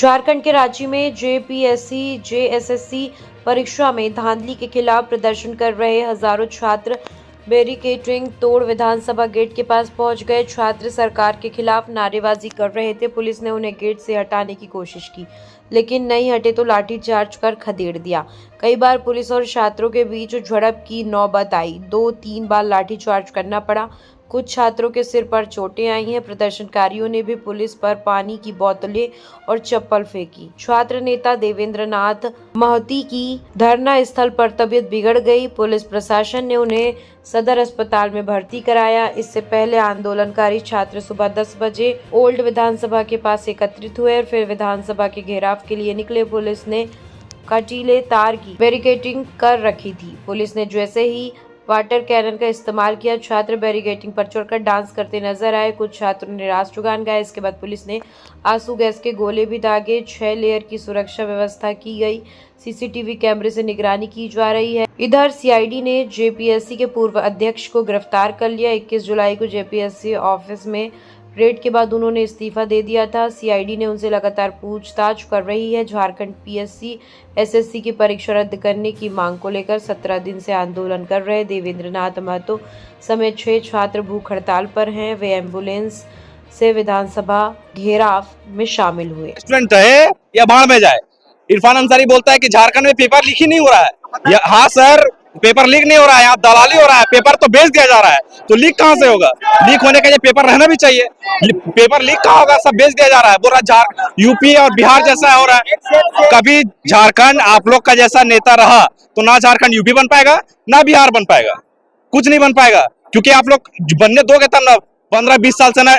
झारखंड के रांची में JPSC JSSC परीक्षा में धांधली के खिलाफ प्रदर्शन कर रहे हजारों छात्र बैरिकेडिंग तोड़ विधानसभा गेट के पास पहुंच गए। छात्र सरकार के खिलाफ नारेबाजी कर रहे थे। पुलिस ने उन्हें गेट से हटाने की कोशिश की, लेकिन नहीं हटे तो लाठीचार्ज कर खदेड़ दिया। कई बार पुलिस और छात्रों के बीच झड़प की नौबत आई। 2-3 बार लाठीचार्ज करना पड़ा। कुछ छात्रों के सिर पर चोटें आई हैं। प्रदर्शनकारियों ने भी पुलिस पर पानी की बोतलें और चप्पल फेंकी। छात्र नेता देवेंद्र नाथ महती की धरना स्थल पर तबीयत बिगड़ गई। पुलिस प्रशासन ने उन्हें सदर अस्पताल में भर्ती कराया। इससे पहले आंदोलनकारी छात्र सुबह 10 बजे ओल्ड विधानसभा के पास एकत्रित हुए और फिर विधानसभा के घेराव के लिए निकले। पुलिस ने कटीले तार की बैरिकेडिंग कर रखी थी। पुलिस ने जैसे ही वाटर कैनन का इस्तेमाल किया। छात्र बैरिकेडिंग पर चढ़कर डांस करते नजर आए। कुछ छात्रों ने राष्ट्रगान गाया। इसके बाद पुलिस ने आंसू गैस के गोले भी दागे। 6 लेयर की सुरक्षा व्यवस्था की गई। सीसीटीवी कैमरे से निगरानी की जा रही है। इधर सीआईडी ने जेपीएससी के पूर्व अध्यक्ष को गिरफ्तार कर लिया। 21 जुलाई को जेपीएससी ऑफिस में रेड के बाद उन्होंने इस्तीफा दे दिया था। सीआईडी ने उनसे लगातार पूछताछ कर रही है। झारखंड पीएससी एसएससी की परीक्षा रद्द करने की मांग को लेकर 17 दिन से आंदोलन कर रहे देवेंद्र नाथ महतो समेत 6 छात्र भूख हड़ताल पर हैं। वे एम्बुलेंस से विधानसभा घेराव में शामिल हुए। स्टूडेंट रहे या बाढ़ में जाए, इरफान अंसारी बोलता है कि झारखंड में पेपर लीक ही नहीं हो रहा है। हाँ सर, पेपर लीक नहीं हो रहा है, यहाँ दलाली हो रहा है। पेपर तो बेच दिया जा रहा है, तो लीक कहाँ से होगा? लीक होने का ये पेपर रहना भी चाहिए। पेपर लीक कहाँ होगा? सब बेच दिया जा रहा है। बोल रहा यूपी और बिहार जैसा हो रहा है। कभी झारखंड आप लोग का जैसा नेता रहा तो ना झारखंड यूपी बन पाएगा ना बिहार बन पाएगा, कुछ नहीं बन पाएगा। क्योंकि आप लोग बनने दोगे तब ना। 15-20 साल से ना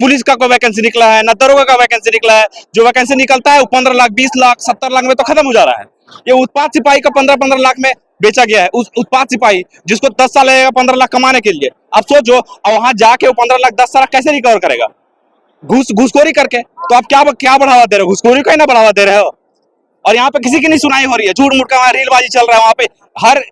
पुलिस का कोई वैकेंसी निकला है, ना दरोगा का वैकेंसी निकला है। जो वैकेंसी निकलता है वो 15 लाख, 20 लाख, 70 लाख में तो खत्म हो जा रहा है। ये उत्पाद सिपाही का 15-15 लाख में बेचा गया है। उस उत्पाद सिपाही जिसको 10 साल लगेगा 15 लाख कमाने के लिए। अब सोचो, वहां जाके वो 15 लाख 10 लाख कैसे रिकवर करेगा? घूसखोरी करके। तो आप क्या बढ़ावा दे रहे हो? घूसखोरी का ही ना बढ़ावा दे रहे हो। और यहाँ पे किसी की नहीं सुनाई हो रही है। झूठ मूठ का वहां रीलबाजी चल रहा है। वहां पे हर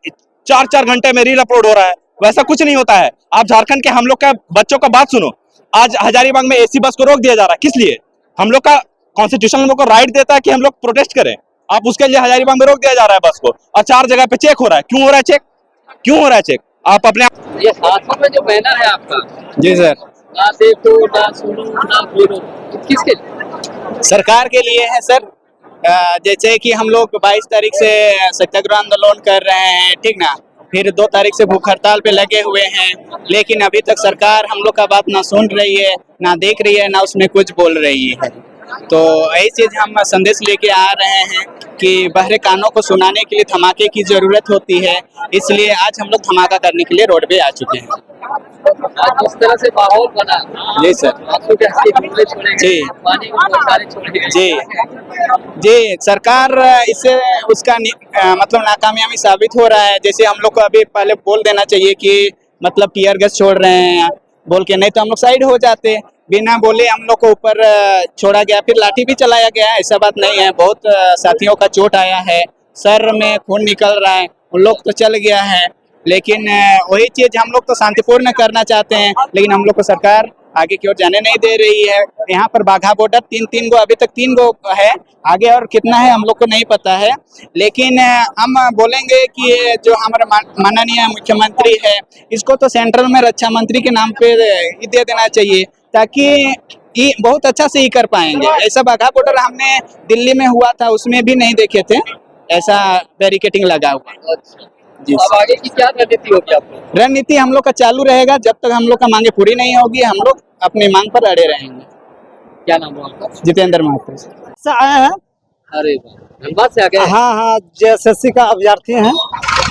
4-4 घंटे में रील अपलोड हो रहा है। वैसा कुछ नहीं होता है। आप झारखंड के हम लोग का बच्चों का बात सुनो। आज हजारीबाग में एसी बस को रोक दिया जा रहा है। किस लिए? हम लोग का कॉन्स्टिट्यूशन हम लोग को राइट देता है कि हम लोग प्रोटेस्ट करें। आप उसके लिए हजारीबाग में रोक दिया जा रहा है बस को, और 4 जगह पे चेक हो रहा है। क्यों हो रहा है चेक? क्यों हो रहा है चेक? आप अपने ये हाथों में जो बैनर है आपका, जी सर, ना देखो ना सुनो ना बोलो, किसके? सरकार के लिए है सर। जैसे कि हम लोग 22 तारीख से सत्याग्रह आंदोलन कर रहे हैं, ठीक ना। फिर 2 तारीख से भूख हड़ताल पे लगे हुए हैं, लेकिन अभी तक सरकार हम लोग का बात ना सुन रही है, ना देख रही है, ना उसमें कुछ बोल रही है। तो यही चीज हम संदेश लेके आ रहे हैं कि बहरे कानों को सुनाने के लिए धमाके की जरूरत होती है। इसलिए आज हम लोग धमाका करने के लिए रोड पे आ चुके हैं। आज जिस तरह से माहौल बना, जी सर, आपको कैसे हमले छोड़ेंगे? जी पानी को बरसाने छोड़ेंगे? जी सरकार इससे उसका मतलब नाकामयाबी साबित हो रहा है। जैसे हम लोग को अभी पहले बोल देना चाहिए कि मतलब टीयर गैस छोड़ रहे हैं बोल के, नहीं तो हम लोग साइड हो जाते। बिना बोले हम लोग को ऊपर छोड़ा गया, फिर लाठी भी चलाया गया। ऐसा बात नहीं है। बहुत साथियों का चोट आया है, सर में खून निकल रहा है। उन लोग तो चल गया है, लेकिन वही चीज हम लोग तो शांतिपूर्ण करना चाहते हैं, लेकिन हम लोग को सरकार आगे की ओर जाने नहीं दे रही है। यहाँ पर बाघा बॉर्डर 3 गो, अभी तक 3 गो है। आगे और कितना है हम लोग को नहीं पता है, लेकिन हम बोलेंगे कि जो हमारे माननीय मुख्यमंत्री है, इसको तो सेंट्रल में रक्षा मंत्री के नाम पे दे देना चाहिए, ताकि ये बहुत अच्छा से ही कर पाएंगे। ऐसा बाघा बॉर्डर हमने दिल्ली में हुआ था, उसमें भी नहीं देखे थे ऐसा बैरिकेडिंग लगा हुआ। जी, अब आगे की क्या रणनीति होगी आपकी? रणनीति हम लोग का चालू रहेगा। जब तक हम लोग का मांगे पूरी नहीं होगी, हम लोग अपनी मांग पर अड़े रहेंगे। क्या नाम है आपका? जितेंद्र महतो से आए हैं। अरे धनबाद से आ गए? हाँ, जेएसएससी का अभ्यर्थी हैं।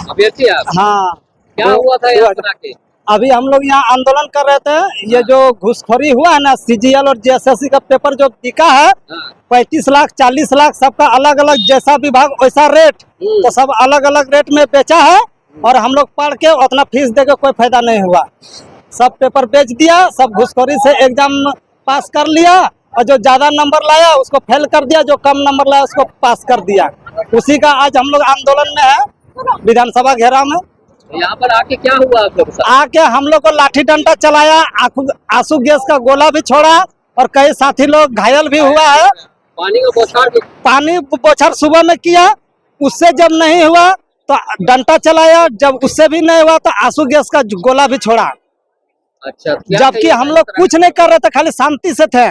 अभ्यर्थी आप? हाँ। क्या हुआ था यहाँ पर आके? अभी हम लोग यहाँ आंदोलन कर रहे थे। ये जो घुसखोरी हुआ है ना, सीजीएल और जेएसएससी का पेपर जो बिका है, 35 लाख 40 लाख सबका अलग अलग, जैसा विभाग वैसा रेट, तो सब अलग अलग रेट में बेचा है। और हम लोग पढ़ के उतना फीस दे के कोई फायदा नहीं हुआ। सब पेपर बेच दिया, सब घुसखोरी से एग्जाम पास कर लिया, और जो ज्यादा नंबर लाया उसको फेल कर दिया, जो कम नंबर लाया उसको पास कर दिया। उसी का आज हम लोग आंदोलन में है, विधानसभा घेराव में। यहाँ पर आके क्या हुआ आप लोग? आके हम लोग को लाठी डंडा चलाया, आंसू गैस का गोला भी छोड़ा, और कई साथी लोग घायल भी हुआ है। पानी का बौछार भी पानी बौछार सुबह में किया, उससे जब नहीं हुआ तो डंडा चलाया, जब उससे भी नहीं हुआ तो आंसू गैस का गोला भी छोड़ा। अच्छा, क्या जबकि कहिए हम लोग कुछ नहीं कर रहे थे, खाली शांति से थे।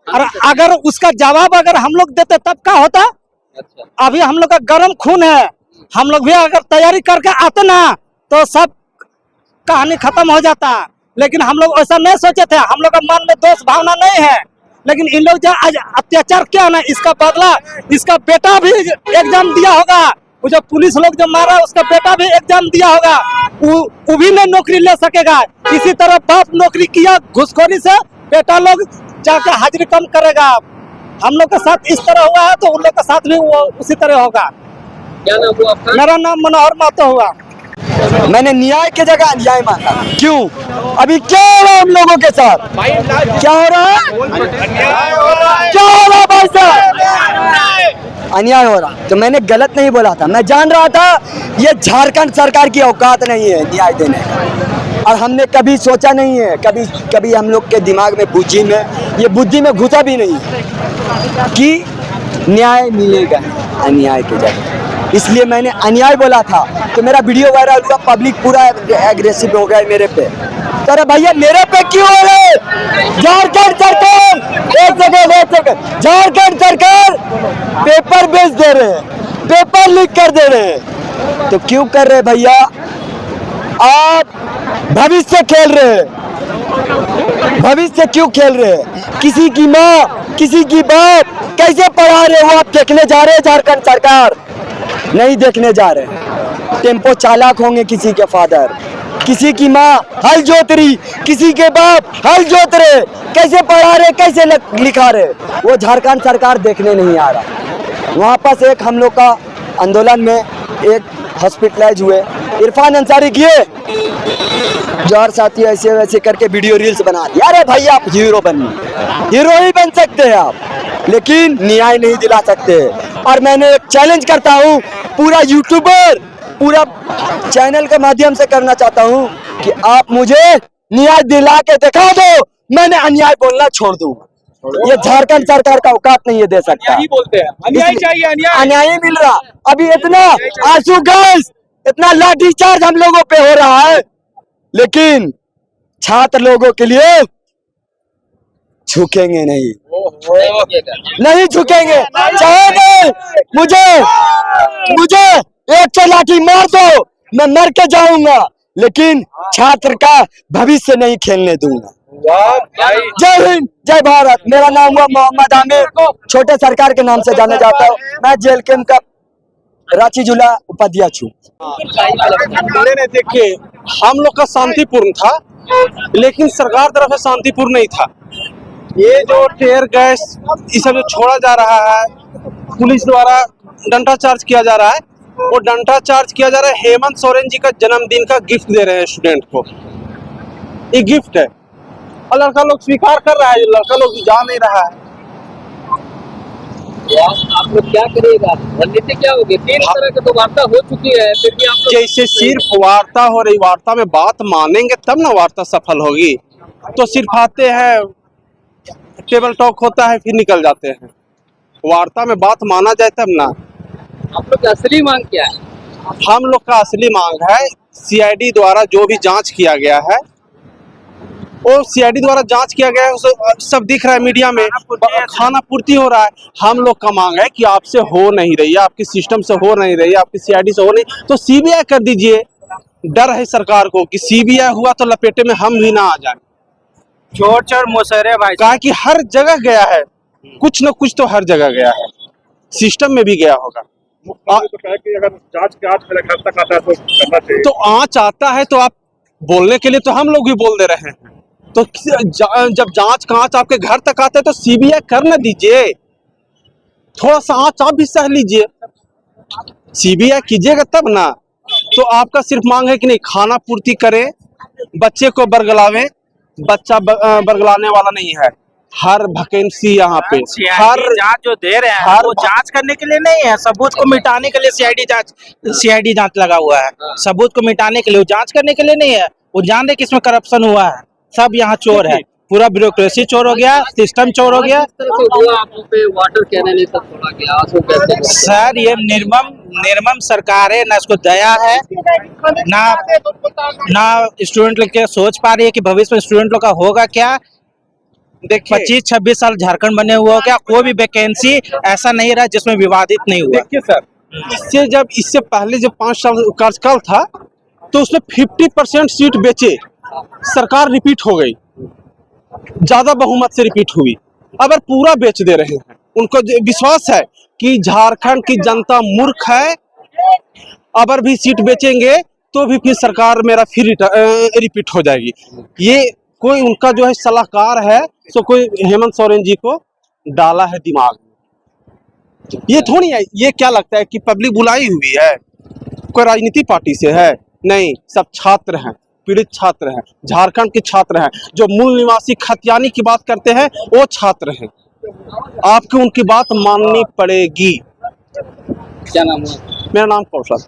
और अगर उसका जवाब अगर हम लोग देते तब क्या होता? अच्छा, अभी हम लोग का गर्म खून है, हम लोग भी अगर तैयारी करके आते ना तो सब कहानी खत्म हो जाता। लेकिन हम लोग ऐसा नहीं सोचे थे, हम लोग का मन में दोष भावना नहीं है। लेकिन इन लोग जो आज अत्याचार किया ना, इसका बदला इसका बेटा भी एग्जाम दिया होगा। वो जो पुलिस लोग जो मारा उसका बेटा भी एग्जाम दिया होगा, वो भी नहीं नौकरी ले सकेगा। इसी तरह बाप नौकरी किया घूसखोरी से, बेटा लोग जाकर हाजिरी कम करेगा। हम लोग के साथ इस तरह हुआ है तो उन लोग के साथ भी वो उसी तरह होगा। क्या नाम हुआ आपका? मेरा नाम मनोहर महतो हुआ। मैंने न्याय की जगह अन्याय मांगा। क्यों? अभी क्या हो रहा है हम लोगों के साथ? क्या हो रहा है? क्या हो रहा है भाई साहब? अन्याय हो रहा। तो मैंने गलत नहीं बोला था, मैं जान रहा था ये झारखंड सरकार की औकात नहीं है न्याय देने का। और हमने कभी सोचा नहीं है, कभी हम लोग के दिमाग में बुद्धि में ये बुद्धि में घुसा भी नहीं कि न्याय मिलेगा अन्याय की जगह। इसलिए मैंने अन्याय बोला था तो मेरा वीडियो वायरल हुआ, पब्लिक पूरा एग्रेसिव हो गया मेरे पे। तो अरे भैया मेरे पे क्यों हो रहे? झारखंड सरकार, एक सेकंड, झारखंड सरकार पेपर बेच दे रहे हैं, पेपर लीक कर दे रहे हैं, तो क्यों कर रहे भैया? आप भविष्य खेल रहे हैं, भविष्य क्यों खेल रहे हैं? किसी की माँ, किसी की बाप कैसे पढ़ा रहे हो आप देखने जा रहे हैं? झारखंड सरकार नहीं देखने जा रहे। टेम्पो चालक होंगे किसी के फादर, किसी की माँ हल जोत रही, किसी के बाप हल जोत रहे, कैसे पढ़ा रहे, कैसे लिखा रहे, वो झारखंड सरकार देखने नहीं आ रहा। वहाँ पास एक हम लोग का आंदोलन में एक हॉस्पिटलाइज हुए, इरफान अंसारी किए, जो और साथी ऐसे वैसे करके वीडियो रील्स बना दिया। अरे भाई आप हीरो हीरो ही बन सकते हैं आप, लेकिन न्याय नहीं दिला सकते। और मैंने एक चैलेंज करता हूँ पूरा यूट्यूबर, पूरा चैनल के माध्यम से करना चाहता हूँ कि आप मुझे न्याय दिला के दिखा दो, मैंने अन्याय बोलना छोड़ दूंगा। ये झारखंड सरकार का औकात नहीं है दे सकता। यही बोलते हैं अन्याय चाहिए, अन्याय ही मिल रहा। अभी इतना आंसू गैस, इतना लाठीचार्ज हम लोगों पे हो रहा है, लेकिन छात्र लोगों के लिए झुकेंगे नहीं, नहीं झुकेंगे। चाहे मुझे 100 लाठी मार दो, मैं मर के जाऊंगा, लेकिन छात्र का भविष्य नहीं खेलने दूंगा। जय हिंद, जय भारत। मेरा नाम हुआ मोहम्मद आमिर, छोटे सरकार के नाम से जाना जाता हूँ। मैं जेल कैंप का रांची जिला उपाध्यक्ष हूँ। नहीं देखिए, हम लोग का शांतिपूर्ण था, लेकिन सरकार तरफ से शांतिपूर्ण नहीं था। ये जो टेयर गैस ये सब जो छोड़ा जा रहा है, पुलिस द्वारा डंडा चार्ज किया जा रहा है, वो डंडा चार्ज किया जा रहा है हेमंत सोरेन जी का जन्मदिन का गिफ्ट दे रहे हैं स्टूडेंट को। ये गिफ्ट है और लड़का लोग स्वीकार कर रहा है, लड़का लोग जा नहीं रहा है। आप लोग क्या करिएगा? रणनीति क्या होगी? 3 तरह की तो वार्ता हो चुकी है, फिर भी आप लोग जैसे सिर्फ वार्ता हो रही, वार्ता में बात मानेंगे तब ना वार्ता सफल होगी। तो सिर्फ आते हैं, टेबल टॉक होता है, फिर निकल जाते हैं। वार्ता में बात माना जाए तब ना। आप लोग की असली मांग क्या है? हम लोग का असली मांग है सीआईडी द्वारा जो भी जांच किया गया है, वो सीआईडी द्वारा जांच किया गया है, सब दिख रहा है मीडिया में, खाना पूर्ति हो रहा है। हम लोग का मांग है कि आपसे हो नहीं रही है, आपके सिस्टम से हो नहीं रही है, आपकी सीआईडी से हो नहीं, तो सीबीआई कर दीजिए। डर है सरकार को कि सीबीआई हुआ तो लपेटे में हम भी ना आ जाए। चोर मोसरे भाई, कहा कि हर जगह गया है, कुछ न कुछ तो हर जगह गया है, सिस्टम में भी गया होगा। तो कहा कि अगर जांच के आज मेरे घर तक आता है तो करना चाहिए। तो आँच आता है तो आप बोलने के लिए तो हम लोग भी बोल दे रहे हैं। तो जब जांच का आँच आपके घर तक आता है तो सीबीआई कर न दीजिए, थोड़ा सा आँच आप भी सह लीजिए, सीबीआई कीजिएगा तब ना। तो आपका सिर्फ मांग है कि नहीं, खाना पूर्ति करें, बच्चे को बरगलावें। बच्चा बरगलाने वाला नहीं है। हर वैकेंसी यहाँ पे हर जांच जो दे रहे हैं वो जांच करने के लिए नहीं है, सबूत को मिटाने के लिए सीआईडी जांच लगा हुआ है। सबूत को मिटाने के लिए, वो जांच करने के लिए नहीं है। वो जान रहे कि इसमें करप्शन हुआ है, सब यहाँ चोर है। पूरा ब्यूरोक्रेसी चोर हो गया, सिस्टम चोर हो गया। किस तरह से हुआ आप पे वाटर कैनल ये सब छोड़ा गया, आंसू कैसे हुआ? सर ये निर्मम सरकार है, ना इसको दया है, ना स्टूडेंट लोग क्या सोच पा रही है कि भविष्य में स्टूडेंट लोग का होगा क्या। देखिए 25-26 साल झारखंड बने हुआ हो क्या, कोई भी वैकेंसी ऐसा नहीं रहा जिसमें विवादित नहीं हुआ। देखिए सर, इससे पहले जब 5 साल कार्यकाल था तो उसमें 50% सीट बेचे, सरकार रिपीट हो गई, ज्यादा बहुमत से रिपीट हुई। अगर पूरा बेच दे रहे हैं, उनको विश्वास है कि झारखंड की जनता मूर्ख है, अगर भी सीट बेचेंगे तो भी फिर सरकार मेरा फिर रिपीट हो जाएगी। ये कोई उनका जो है सलाहकार है, सो कोई हेमंत सोरेन जी को डाला है दिमाग में। ये थोड़ी है, ये क्या लगता है कि पब्लिक बुलाई हुई है, कोई राजनीति पार्टी से है? नहीं, सब छात्र हैं, पीड़ित छात्र हैं, झारखंड के छात्र हैं। जो मूल निवासी खतियानी की बात करते हैं वो छात्र हैं। आपको उनकी बात माननी पड़ेगी। क्या नाम है? मेरा नाम कौशल।